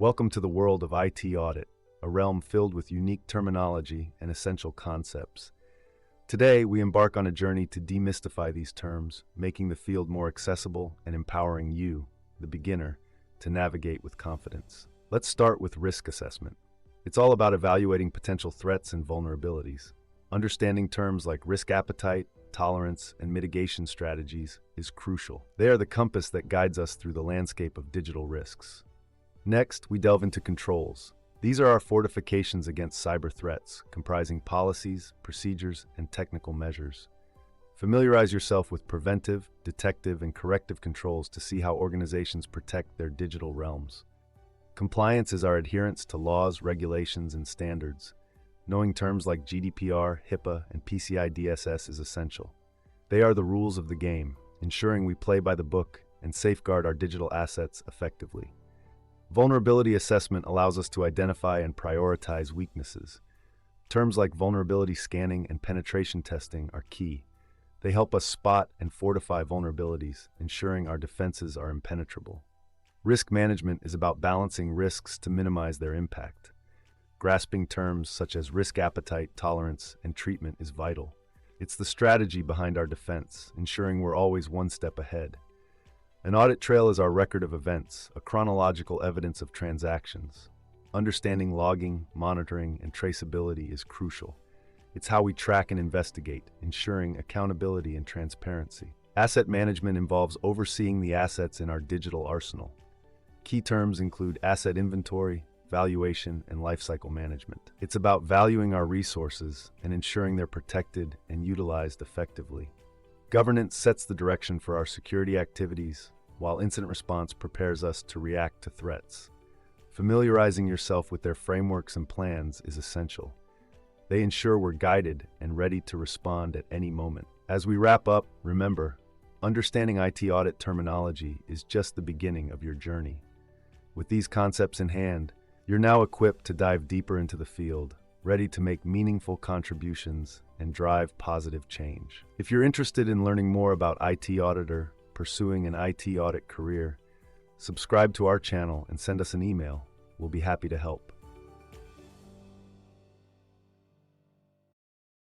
Welcome to the world of IT audit, a realm filled with unique terminology and essential concepts. Today, we embark on a journey to demystify these terms, making the field more accessible and empowering you, the beginner, to navigate with confidence. Let's start with risk assessment. It's all about evaluating potential threats and vulnerabilities. Understanding terms like risk appetite, tolerance, and mitigation strategies is crucial. They are the compass that guides us through the landscape of digital risks. Next, we delve into controls. These are our fortifications against cyber threats, comprising policies, procedures, and technical measures. Familiarize yourself with preventive, detective, and corrective controls to see how organizations protect their digital realms. Compliance is our adherence to laws, regulations, and standards. Knowing terms like GDPR, HIPAA, and PCI DSS is essential. They are the rules of the game, ensuring we play by the book and safeguard our digital assets effectively. Vulnerability assessment allows us to identify and prioritize weaknesses. Terms like vulnerability scanning and penetration testing are key. They help us spot and fortify vulnerabilities, ensuring our defenses are impenetrable. Risk management is about balancing risks to minimize their impact. Grasping terms such as risk appetite, tolerance, and treatment is vital. It's the strategy behind our defense, ensuring we're always one step ahead. An audit trail is our record of events, a chronological evidence of transactions. Understanding logging, monitoring, and traceability is crucial. It's how we track and investigate, ensuring accountability and transparency. Asset management involves overseeing the assets in our digital arsenal. Key terms include asset inventory, valuation, and lifecycle management. It's about valuing our resources and ensuring they're protected and utilized effectively. Governance sets the direction for our security activities, while incident response prepares us to react to threats. Familiarizing yourself with their frameworks and plans is essential. They ensure we're guided and ready to respond at any moment. As we wrap up, remember, understanding IT audit terminology is just the beginning of your journey. With these concepts in hand, you're now equipped to dive deeper into the field, ready to make meaningful contributions and drive positive change. If you're interested in learning more about IT Auditor, pursuing an IT audit career, subscribe to our channel and send us an email. We'll be happy to help.